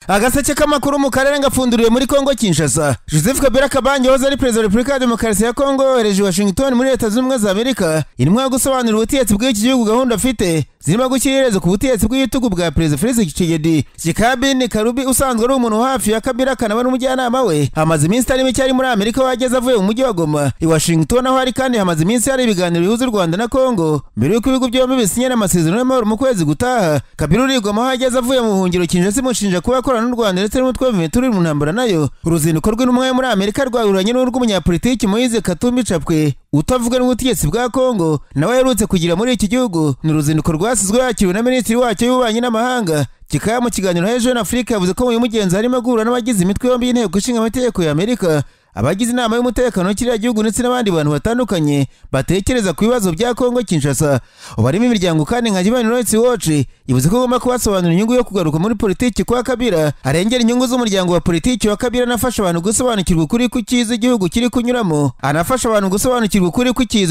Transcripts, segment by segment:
Agaseke k'amakuru mu karere ngapfunduriwe muri Kongo Kinshasa. Joseph Kabila Kabange wahoze ari perezida wa Repubulika ya Demokarasi ya Kongo yohereje Washington muri Leta Zunze Ubumwe za Amerika intumwa yo gusobanurira ubutegetsi bw'iki gihugu gahunda afite zirimo gushyira ku butegetsi bw'igitugu bwa Perezida Felix Tshisekedi. Chikabini Karubi usanzwe ari umuntu hafi ya Kabila kanaba n'umujyanama we hamaze iminsi itari mike ari muri Amerika wageze avuye mu mujyi wa Goma. I Washington aho ari kandi hamaze iminsi hari ibiganiro bihuza u Rwanda na Kongo mbere y'uko ibihugu byombi bisinyana amasezerano y'amahoro mu kwezi gutaha. Kabila uri Goma aho ageze avuye mu buhungiro Kinshasa imushinja kuba akorana n'u Rwanda ndetse n'umutwe w'Iventura mu ntambara nayo. Uruzinduko rw'intumwa yo muri Amerika rwahuranye n'urw'umunyapolitiki Moise Katumbi Chapwe utavuga n'ubutegetsi bwa Kongo nawe yarutse kugira muri iki gihugu. Ni uruzinduko rwasizwe yakiriwe na minisitiri wacyo y'ububanyi n'amahanga. Kikaya mu kiganiro hejuru Afrika yavuze ko mu mugenzi harimo guhura n'abagize imitwe yombi y'inteko ishinga amategeko ya Amerika, abagize inama y'umutekano w'ikiriya gihugu ndetse n'abandi bantu batandukanye batekereza ku bibazo bya Kongo Kinshasa. Barimo imiryango kandi nka Human Rights Watch ivuze ko agomba kubasobanurira inyungu yo kugaruka muri politiki kwa Kabila, arengera inyungu z'umuryango wa politiki wa Kabila, anafasha abantu gusobanukirwa ukuri ku cyiza igihugu kiri kunyuramo,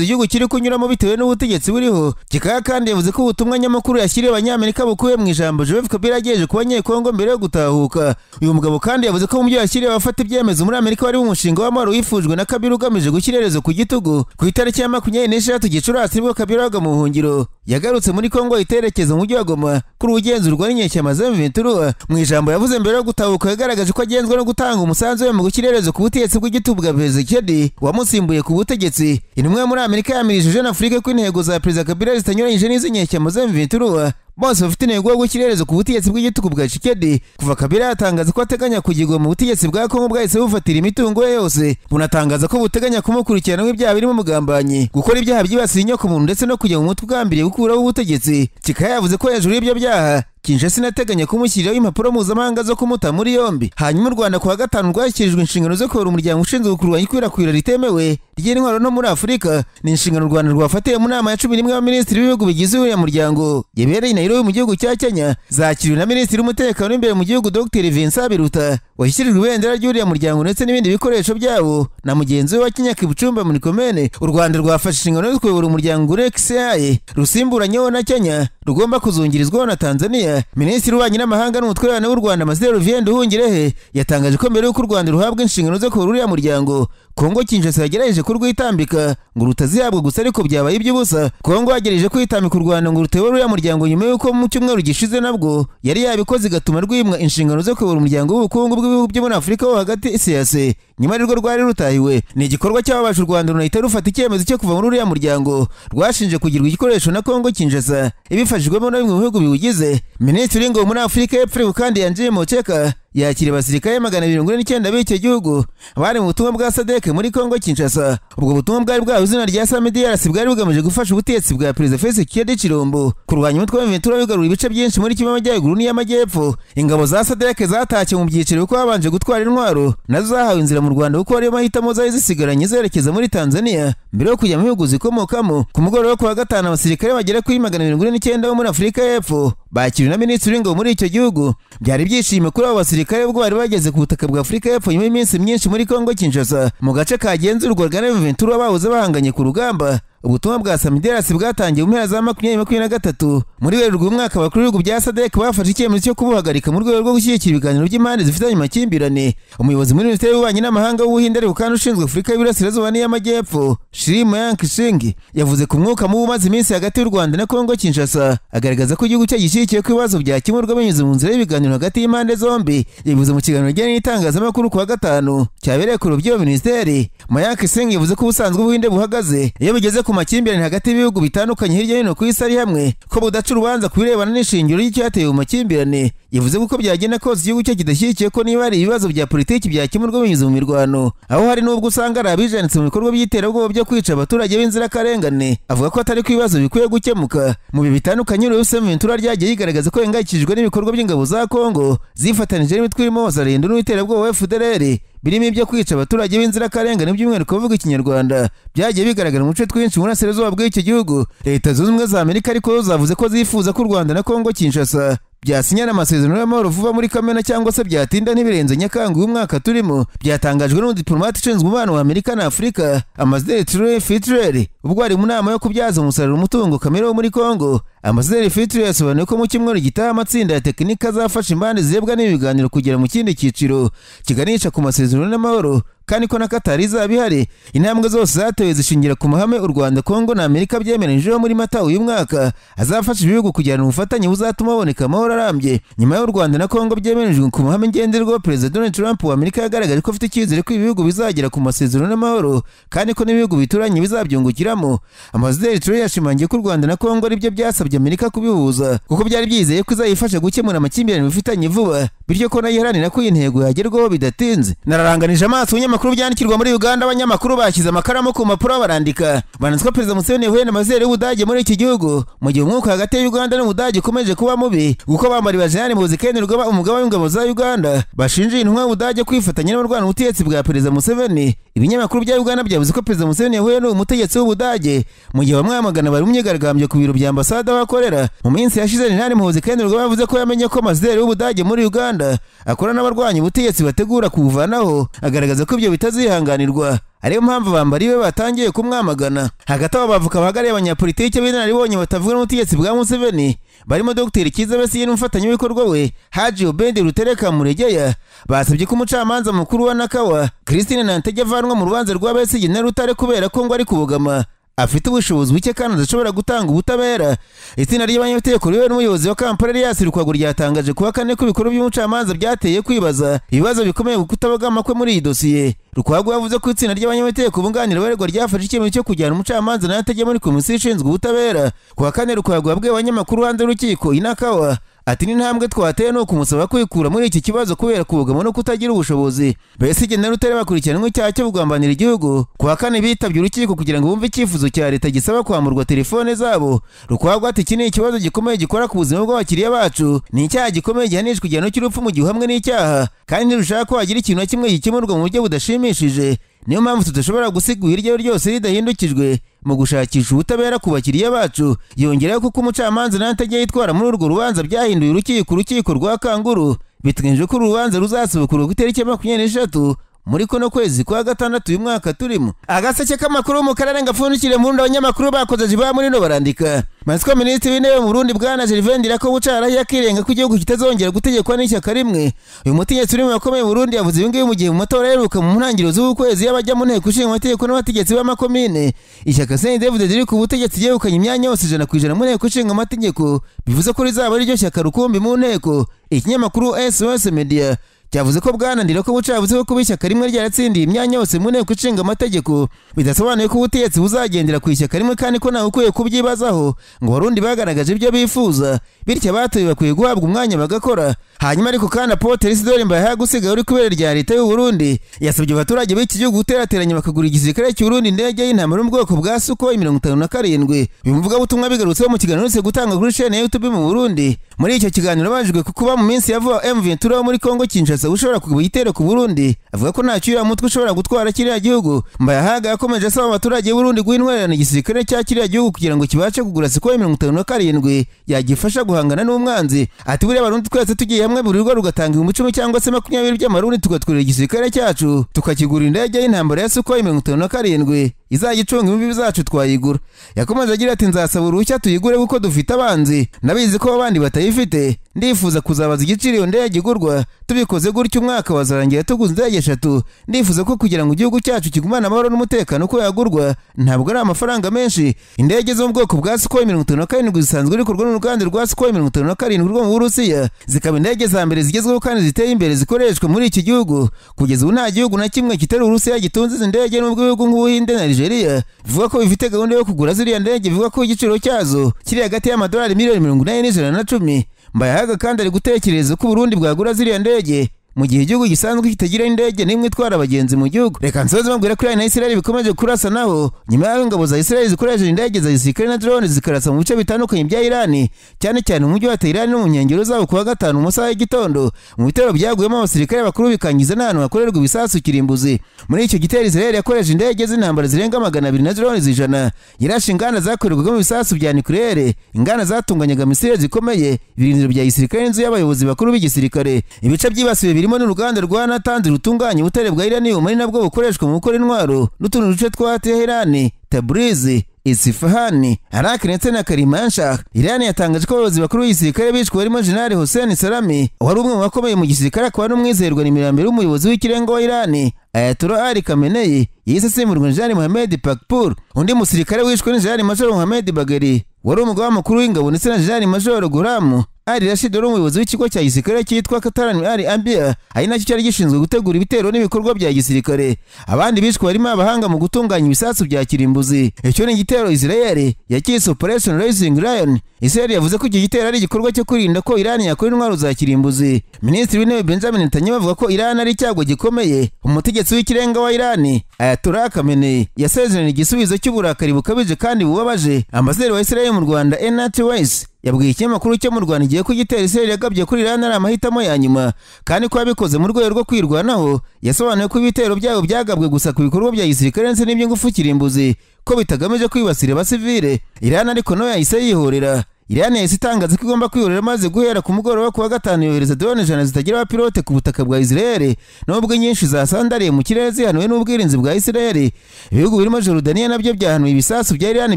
igihugu kiri kunyuramo bitewe n'ubutegetsi buriho. Kikaya kandi yavuze ko ubutumwa nyamukuru yashyiriye abanyamerika bukuye mu ijambo Joseph Kabila yagejeje ku banyekongo mbere yo gutahuka. Uyu mugabo kandi yavuze ko mu byo yashyiriye abafata ibyemezo muri Amerika wari umushinga w'amahoro wifujwe na Kabila ugamije gushyira ku gitugu. Ku itariki ya 26 Gicurasi nibwo Kabila yaga mu buhungiro yagarutse muri Kongo iterekeza mu mujyi wa Goma kuri ugenzurwa n'inyeshyamba z'Iventura. Mu ijambo yavuze mbere yo gutahuka yagaragaje ko agenzwe no gutanga umusanzu we mu gushyira ku butegetsi bw'igitugu bwa Perezida Tshisekedi wamusimbuye ku butegetsi. Intumwa muri Amerika yamirije Afrika ko intego za Perezida Kabila zitanyuranyije n'iz'inyeshyamba z'Iventura bose bafite intego yo gushyira ku butegetsi bw'igitugu bwa Tshisekedi. Kuva Kabila yatangaza ko ateganya kugirwa mu butegetsi bwa Kongo bwahise bufatira imitungo ye yose, bunatangaza ko buteganya kumukurikirana ibyaha birimo umugambanyi, gukora ibyaha byibasiye inyoko muntu ndetse no kujya mu mutwe ugambiriye gukuraho ubutegetsi. Kikaya yavuze ko hejuru y'ibyo byaha Kinshasa inateganya kumushyiriraho impapuro mpuzamahanga zo kumuta muri yombi. Hanyuma u Rwanda kuwa gatanu rwashyikirijwe inshingano zo kuyobora umuryango ushinzwe kurwanya ikwirakwira ritemewe ry'intwaro no muri Afurika. Ni inshingano u Rwanda rwafatiye mu nama ya 11 y'abaminisitiri b'ibihugu bigize uyu muryango yabereye i Nairobi mu gihugu cya Kenya. Zakiriwe na minisitiri w'umutekano imbere mu gihugu Dr Vincent Biruta washyikirijwe ibendera ry'uriya muryango ndetse n'ibindi bikoresho byabo na mugenzi we wa Kenya Kipchumba Murkomen. U Rwanda rwafashe inshingano yo kuyobora umuryango RECSA rusimburanyeho na Kenya rugomba kuzungirizwaho na Tanzania. Minisitiri w'ububanyi n'amahanga n'umutwererane w'u Rwanda Ambassadeur Vienne Nduhungirehe yatangaje ko mbere y'uko u Rwanda ruhabwa inshingano zo kuyobora uriya muryango Kongo Kinshasa yagerageje kurwitambika ngo rutazihabwa gusa ariko byabaye iby'ubusa. Kongo yagerageje kwitambika u Rwanda ngo ruteyobore uriya muryango nyuma y'uko mu cyumweru gishize nabwo yari yabikoze igatuma rwimwa inshingano zo kuyobora umuryango w'ubukungu bw'ibihugu byo muri Afurika wo hagati EAC. Nyuma rwo rwari rutahiwe. Ni igikorwa cy'ababaje u Rwanda runahita rufata icyemezo cyo kuva muri uriya muryango rwashinje kugirwa igikoresho na Kongo Kinshasa ibifashijwemo na bimwe mu bihugu biwugize. Minisitiri w'ingabo muri Afurika y'Epfo kandi André Mocheka yakira abasirikare 249 b'icyo gihugu bari mu butumwa bwa SADC muri Kongo Kinshasa. Ubwo butumwa bwari bwahawe izina rya SAMIDRC bwari bugamije gufasha ubutegetsi bwa Perezida Felix Tshisekedi Chilombo kurwanya umutwe w'Iventura wigarura ibice byinshi muri Kivu y'Amajyaruguru n'iy'Amajyepfo. Ingabo za SADC zatashye mu byiciro kuko babanje gutwara intwaro nazo zahawe inzira mu Rwanda kuko ariyo mahitamo zari zisigaranye zerekeza muri Tanzania mbere yo kujya mu bihugu zikomokamo. Ku mugoroba kuwa gatanu abasirikare bagera kuri 249 bo muri Afurika y'Epfo bakiriwe na minisitiri w'ingabo muri icyo gihugu. Byari byishimo kuri abo basirikare ubwo bari bageze ku butaka bwa Afurika y'Epfo nyuma y'iminsi myinshi muri Kongo Kinshasa mu gace kagenzurwaga n'Iventura bahoze bahanganye ku rugamba. Ubutumwa bwa SAMIDRC bwatangiye mu mpera za 2023 muri Werurwe umwaka wa kuri bya SADC bafashe icyemezo cyo kubuhagarika mu rwego rwo gushyigikira ibiganiro by'impande zifitanye amakimbirane. Umuyobozi muri Minisiteri y'Ububanyi n'Amahanga w'Ubuhinde ariko kandi ushinzwe Afurika y'Iburasirazuba n'iy'Amajyepfo Shri Mayank Singh yavuze ku mwuka mubi umaze iminsi hagati y'u Rwanda na Kongo Kinshasa, agaragaza ko igihugu cye gishyigikiye ko ibibazo byakemurwa binyuze mu nzira y'ibiganiro hagati y'impande zombi. Yavuze mu kiganiro kijyanye n'itangazamakuru kuwa gatanu cyabereye ku rubyo Minisiteri. Mayank Singh yavuze ko ubusanzwe Ubuhinde buhagaze iyo bigeze ku makimbirane hagati y'ibihugu bitandukanye hirya no hino ku isi ari hamwe, ko budaca urubanza ku birebana n'ishingiro ry'icyateye mu makimbirane. Yavuze ko byagenda kose igihugu cye kidashyigikiye ko niba ari ibibazo bya politiki byakemurwa binyuze mu mirwano, aho hari n'ubwo usanga ari abijanitse mu bikorwa by'iterabwoba byo kwica abaturage b'inzirakarengane. Avuga ko atari ko ibibazo bikwiye gukemuka. Mu bihe bitandukanye Iventura ryagiye yigaragaza ko yengakijwe n'ibikorwa by'ingabo za Kongo zifatanije n'imitwe irimo Wazalendo n'iterabwoba FDLR birimo ibyo kwica abaturage b'inzirakarengane by'umwihariko bavuga Ikinyarwanda byagiye bigaragara mu duce twinshi mu burasirazuba bw'icyo gihugu. Leta Zunze Ubumwe za Amerika ariko zavuze ko zifuza ko u Rwanda na Kongo Kinshasa byasinyana amasezerano y'amahoro vuba muri Kamena cyangwa se byatinda ntibirenze Nyakanga uyu mwaka turimo, byatangajwe n'umudiplomate ushinzwe umubano wa Amerika na Afurika Ambasaderi Troy Fitzgerald ubwo ari mu nama yo kubyaza umusaruro umutungo kamere wo muri Kongo. Ambasaderi Fitzgerald yasobanuye ko mu cyumweru gitaha amatsinda ya tekinike azafasha impande zirebwa n'ibiganiro kugera mu kindi cyiciro kiganisha ku masezerano n'amahoro, kandi ko na Katari izaba ihari. Intambwe zose zatewe zishingira ku mahame u Rwanda, Kongo na Amerika byemeranyijeho muri Mata uyu mwaka azafasha ibihugu kugirana ubufatanye buzatuma haboneka amahoro arambye. Nyuma y'u Rwanda na Kongo byemeranijwe ku mahame ngenderwaho, Perezida Donald Trump wa Amerika yagaragaje ko afite icyizere ko ibihugu bizagera ku masezerano n'amahoro kandi ko n'ibihugu bituranye bizabyungukiramo. Ambasaderi Troy yashimangiye ko u Rwanda na Kongo ari byo byasabye Amerika kubihuza kuko byari byizeye ko izayifasha gukemura amakimbirane bifitanye vuba, bityo ko nayo iharanira ko iyi ntego yagerwaho bidatinze. Nararanganije amaso ibinyamakuru byandikirwa muri Uganda. Abanyamakuru bashyize amakaramu ku mpapuro barandika, banditse ko Perezida Museveni yahuye n'ambasaderi w'Ubudage muri iki gihugu mu gihe umwuka hagati ya Uganda n'Ubudage ukomeje kuba mubi kuko bambari ba Jenerali Muhoozi Kainerugaba umugaba w'ingabo za Uganda bashinja intumwa y'Ubudage kwifatanya n'abarwana ubutegetsi bwa Perezida Museveni. Ibinyamakuru bya Uganda byavuze ko Perezida Museveni yahuye n'umutegetsi w'Ubudage mu gihe bamwamagana bari mu myigaragambyo ku biro bya ambasade aho akorera. Mu minsi yashize Jenerali Muhoozi Kainerugaba yavuze ko yamenye ko ambasaderi w'Ubudage muri Uganda akora n'abarwanya ubutegetsi bategura kuwuvanaho, agaragaza ko ibyo bitazihanganirwa, ariyo mpamvu bambari be batangiye kumwamagana. Hagati aho bavuka bahagarariye abanyapolitike b'inararibonye batavuga n'ubutegetsi bwa Museveni barimo Dr Kizza Besigye n'umufatanyabikorwa we Haji Obedi Rutereka Muregeya basabye ko umucamanza mukuru wa Nakawa Christine Nantege avanwa mu rubanza rwa Besigye na Rutare kubera ko ngo ari kubogama, afite ubushobozi buke kandi adashobora gutanga ubutabera. Itsinda ry'abanyamategeko riwe n'umuyobozi wa Kampala Elias Lukwago ryatangaje kuwa kane ko ibikorwa by'umucamanza byateye kwibaza ibibazo bikomeye ku kutabogama kwe muri iyi dosiye. Lukwago yavuze ko itsinda ry'abanyamategeko bunganira abaregwa ryafashe icyemezo cyo kujyana umucamanza Nantege muri komisiyo ishinzwe ubutabera. Kuwa kane Lukwago yabwiye abanyamakuru hanze y'urukiko Inakawa ati n'intambwe twateye no kumusaba kwikura muri iki kibazo kubera kubogama no kutagira ubushobozi. Besigye na Rutare bakurikiranwe icyaha cyo kugambanira igihugu. Kuwa kane bitabye urukiko kugira ngo bumve icyifuzo cya leta gisaba kwamurwa telefone zabo. Lukwago ati iki ni ikibazo gikomeye gikora ku buzima bw'abakiriya bacu, ni icyaha gikomeye gihanishwa igihano cy'urupfu mu gihe uhamwe n'icyaha, kandi ntirushaka ko hagira ikintu na kimwe gikemurwa mu buryo budashimishije. Niyo mpamvu tudashobora gusigura iryo ryose ridahindukijwe mu gushakisha ubutabera ku bakiriya bacu. Yongeraho kuko umucamanza Nantege yitwara muri urwo rubanza byahinduye urukiko rwa Kanguru. Biteganyijwe ko urubanza ruzasubukurwa ku itariki 23 muri kono kwezi kwa gatandatu uyu mwaka turimo. Agaseke k'amakuru mu karere ngapfundikire mu rundi abanyamakuru bakoze jiba muri no barandika. Mansiko Minisitiri w'Intebe mu Burundi Bwana Gervais Ndirakobuca yakirenga ko igihugu kitazongera gutegekwa n'ishyaka rimwe. Uyu mutegetsi uri mu bakomeye mu Burundi yavuze ibi ngibi mu gihe mu matora yaheruka mu ntangiriro z'ukwezi y'abajya mu nteko ishinga amategeko n'abategetsi b'amakomine. Ishyaka CNDD-FDD riri ku butegetsi ryegukanye imyanya yose 100% mu nteko ishinga amategeko, bivuze ko rizaba ari ryo shyaka rukumbi mu nteko. Ikinyamakuru SOS Media cyavuze ko Bwana Ndirakobuca yavuze ko kuba ishyaka rimwe ryaratsindiye imyanya yose mu nteko ishinga amategeko bidasobanuye ko ubutegetsi buzagendera ku ishyaka rimwe, kandi ko nawe ukwiye kubyibazaho ngo Abarundi bagaragaje ibyo bifuza, bityo abatoye bakwiye guhabwa umwanya bagakora. Hanyuma ariko kandi Apotre Isidore Mbayahaga usigaye uri kubera rya leta y'u Burundi yasabye abaturage b'iki gihugu guterateranya bakagura igisirikare cy'u Burundi indege y'intambara mu bwoko bwa Sukhoi 57. Bimuvuga butumwa bigarutseho mu kiganiro cyo gutanga kuri chaîne ya YouTube mu Burundi. Muri icyo kiganiro babajijwe kuba mu minsi yavuye M23 wo muri Kongo Kinshasa ushobora kugaba igitero ku Burundi, avuga ko nta cyura mutwe ushobora gutwara kiriya gihugu. Mbayahaga yakomeje asaba abaturage b'u Burundi guhintwarana igisirikare cya kiriya gihugu kugira ngo kibashe kugura Sukhoi 57 yagifasha guhangana n'umwanzi. Ati buriya Abarundi twese tugiye hamwe buri rugo rugatanga 10 cyangwa se 20 by'amarundi tugatwara igisirikare cyacu tukakigura indege y'intambara ya Sukhoi 57 izagicunga imbibi zacu twayigura. Yakomeje agira ati nzasaba uruhushya tuyigure kuko dufite abanzi, nabizi ko abandi batayifite, ndifuza kuzabaza igiciro iyo ndege igurwa. Tubikoze gutyo umwaka wazarangira tuguze indege 3. Ndifuza ko kugira ngo igihugu cyacu kigumane amahoro n'umutekano ko yagurwa ntabwo ari amafaranga menshi. Indege zo mu bwoko bwa Sukhoi 57 zisanzwe rikorwa n'uruganda rwa Sukhoi 57 rwo mu Burusiya, zikaba indege za mbere zigezweho kandi ziteye imbere zikoreshwa muri iki gihugu. Kugeza ubu nta gihugu na kimwe kitari Urusiya gitunze izi ndege, n'ubwo ibihugu nk'Ubuhinde na Nigeria bivuga ko bifite gahunda yo kugura ziriya ndege, bivuga ko igiciro cyazo kiri hagati y'amadolari miliyoni 80 n'ijana na 10. Mbayahaga kandi ari gutekereza ko Burundi bwagura ziriya ndege mu gihe igihugu gisanzwe kitagira indege n'imwe itwara abagenzi mu gihugu. Reka nsoze mbabwira ko Iran na Israel bikomeje kurasa naho nyuma y'aho ingabo za Israel zikoresheje indege za gisirikare na drone zikarasa mu bice bitandukanye bya Iran, cyane cyane mu mujyi wa Tehran no mu nkengero zawo kuwa gatanu mu masaha y'igitondo, mu bitero byaguyemo abasirikare bakuru bikangiza n'ahantu hakorerwa ibisasu kirimbuzi. Muri icyo gitero Israel yakoresheje indege z'intambara zirenga 200 na drone zijana, yarashe inganda zakorerwagamo ibisasu bya nucleaire, inganda zatunganyaga misile zikomeye, ibirindiro bya gisirikare n'inzu y'abayobozi bakuru b'igisirikare. Ibice byibasiwe birimo n'uruganda rwa Natanz rutunganya ubutare bwa uranium ari nabwo bukoreshwa mu gukora intwaro, n'utundi duce twa Tehran, Tabriz, Isfahan, Arak ndetse na Karimanshah. Iran yatangaje ko abayobozi bakuru b'igisirikare bishwe barimo General Hossein Salami wari umwe mu bakomeye mu gisirikare, akaba n'umwizerwa n'imirambo y'umuyobozi w'ikirenga wa Iran Ayatollah Ali Khamenei yise asimburwa na General Mohammed Pakpur. Undi musirikare wishwe ni General Major Mohammed Bagheri wari umugaba mukuru w'ingabo, ndetse na General Major Ghulam Ali Rashid wari umuyobozi w'ikigo cya gisirikare cyitwa Qatar Ali Ambia, ari nacyo cyari gishinzwe gutegura ibitero n'ibikorwa bya gisirikare. Abandi bishwe barimo abahanga mu gutunganya ibisasu bya kirimbuzi. Icyo ni igitero Israel yakise Operation Rising Lion. Israel yavuze ko iki gitero ari igikorwa cyo kurinda ko Iran yakora intwaro za kirimbuzi. Minisitiri w'intebe Benjamin Netanyahu avuga ko Iran ari icyago gikomeye. Umutegetsi w'ikirenga wa Iran Ayatollah Khamenei yasezeranye igisubizo cy'uburakari bukabije kandi bubabaje. Ambasaderi wa Israel mu Rwanda Enat Weiss yabwiye ikinyamakuru cyo mu Rwanda igiye ko igitero Israel yagabye kuri Iran ari amahitamo ya nyuma, kandi ko yabikoze mu rwego rwo kwirwanaho. Yasobanuye ko ibitero byabo byagabwe gusa ku bikorwa bya gisirikare ndetse n'iby'ingufu kirimbuzi, ko bitagamije kwibasira abasivile. Iran ariko nayo yahise yihorera. Iran yahise itangaza ko igomba kwihorera maze guhera ku mugoroba kuwa gatanu yohereza drone 100 zitagira abapilote ku butaka bwa Israel, nubwo nyinshi zasandariye mu kirere zihanuwe n'ubwirinzi bwa Israel. Ibihugu birimo Jordania nabyo byahanuye ibisasu bya Iran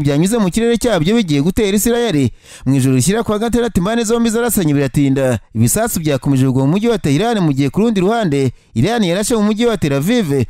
byanyuze mu kirere cyabyo bigiye gutera Israel. Mu ijoro rishyira kuwa gatandatu impande zombi zarasanye biratinda. Ibisasu byakomeje kugwa mu mujyi wa Tehran, mu gihe ku rundi ruhande Iran yarashe mu mujyi wa Tel Aviv.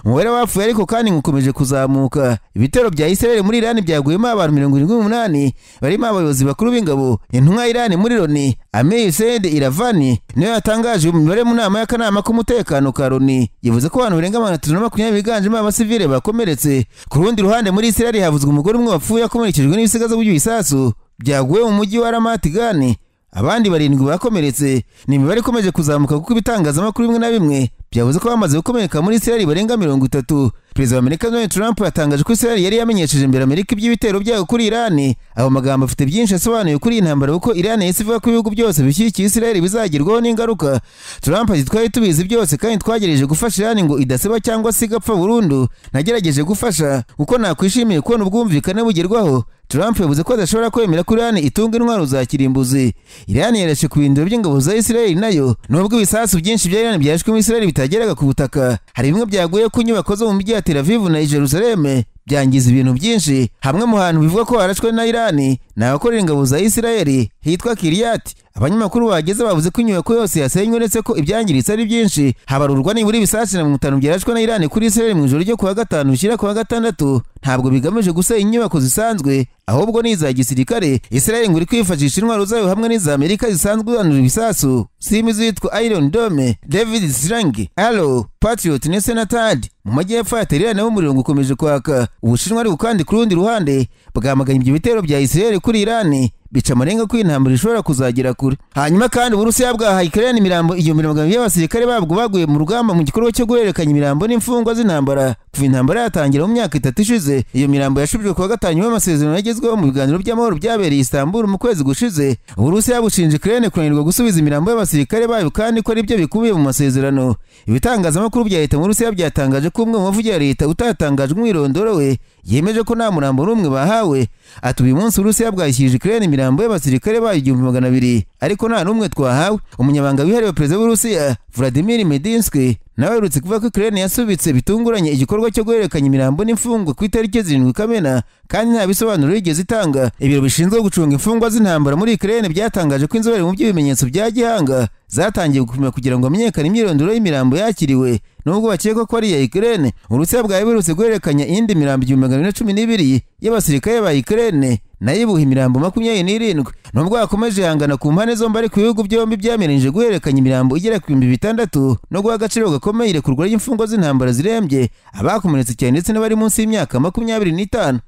Umubare wapfuye ariko kandi ukomeje kuzamuka. Ibitero bya Israel muri Iran byaguyemo abantu 78 barimo abayobozi bakuru b'ingabo. Intumwa Iran muri Loni Amir Said Iravani niyo yatangaje imibare mu nama y'akanama k'umutekano ka Loni, yavuze ko abantu barenga 320 biganjemo abasivile bakomeretse. Ku rundi ruhande muri Israel havuzwe umugore umwe wapfuye akomerekejwe n'ibisigazo by'ibisasu byaguye mu mujyi wa Ramat Gan. Abandi 7 bakomeretse. Ni imibare ikomeje kuzamuka kuko ibitangazamakuru bimwe na bimwe byavuze ko bamaze gukomereka muri Israel barenga 30. Perezida wa Amerika Donald Trump yatangaje ko Israel yari yamenyesheje mbere Amerika iby'ibitero byayo kuri Iran. Abo magambo afite byinshi asobanuye kuri intambara kuko Iran yahise ivuga ko ibihugu byose bishyigikiye Israel bizagirwaho n'ingaruka. Trump ati twari tubizi byose kandi twagerageje gufasha Iran ngo idaseba cyangwa se igapfa burundu. Nagerageje gufasha uko nakwishimiye kubona ubwumvikane bugerwaho. Trump yavuze ko adashobora kwemera ko Iran itunga intwaro za kirimbuzi. Iran yarashe ku bindiro by'ingabo za Israel nayo, nubwo ibisasu byinshi bya Iran byashwe mu Israel bitageraga ku butaka. Hari bimwe byaguye ku nyubako zo mu mujyi wa Tel Aviv na Jerusalem, byangiza ibintu byinshi. Hamwe mu hantu bivuga ko harashwe na Iran n'abakorera ingabo za Israel hitwa Kiryat. Abanyamakuru bageze bavuze ko inyubako yose yasenywe ndetse ko ibyangiritse ari byinshi. Habarurwa nibura ibisasu 50 byarashwe na Iran kuri Israel mu ijoro ryo kuwa gatanu bishyira kuwa gatandatu. Ntabwo bigamije gusenya inyubako zisanzwe, ahubwo ni iza gisirikare. Israel ngo iri kwifashisha intwaro zayo hamwe n'iza Amerika zisanzwe zanura ibisasu. Simu zitwa Iron Dome, David Sling, Arrow, Patriot ndetse na THAAD. Mu majyepfo ya Tehran naho umuriro ukomeje kwaka. Ubushinwa ariko kandi ku rundi ruhande bwamaganye ibyo bitero bya Israel kuri Iran, bica amarenga ko intambara ishobora kuzagira kure. Hanyuma kandi Uburusiya bwahaye Ukraine imirambo 200 y'abasirikare babwo baguye mu rugamba mu gikorwa cyo guhererekanya imirambo n'imfungwa z'intambara kuva intambara yatangira mu myaka 3 ishize. Iyo mirambo yashubijwe kuwa gatanu y'amasezerano yagezweho mu biganiro by'amahoro byabereye Istanbul mu kwezi gushize. Uburusiya bushinje Ukraine kunanirwa gusubiza imirambo y'abasirikare bayo kandi ko ari byo bikubiye mu masezerano. Ibitangazamakuru bya leta mu Burusiya byatangaje ko umwe mu bavugizi ya leta utatangajwe umwirondoro we yemeje ko nta murambo n'umwe bahawe. Ati uyu munsi Uburusiya bwashyikirije Ukraine imirambo y'abasirikare bayo 200 ariko nta n'umwe twahawe. Umunyabanga wihariye wa perezida w'Uburusiya Vladimir Medinsky nawe aherutse kuvuga ko Ukraine yasubitse bitunguranye igikorwa cyo guhererekanya imirambo n'imfungwa ku itariki 7 Kamena kandi nta bisobanuro yigeze itanga. Ibiro bishinzwe gucunga imfungwa z'intambara muri Ukraine byatangaje ko inzobere mu by'ibimenyetso bya gihanga zatangiye gupima kugira ngo amenyekane imyirondoro y'imirambo yakiriwe nubwo bakeka ko ari ya Ukraine. Uburusiya bwaherutse guhererekanya indi mirambo 2012 y'abasirikare ba Ukraine nayo ibuha imirambo 27. Nubwo hakomeje hangana ku mpande zombi ari ku bihugu byombi byamenyije guhererekanya imirambo igera ku 600 no guha agaciro gakomeye irekurwa ry'imfungwa z'intambara zirembye, abakomeretse cyane ndetse n'abari munsi y'imyaka 25.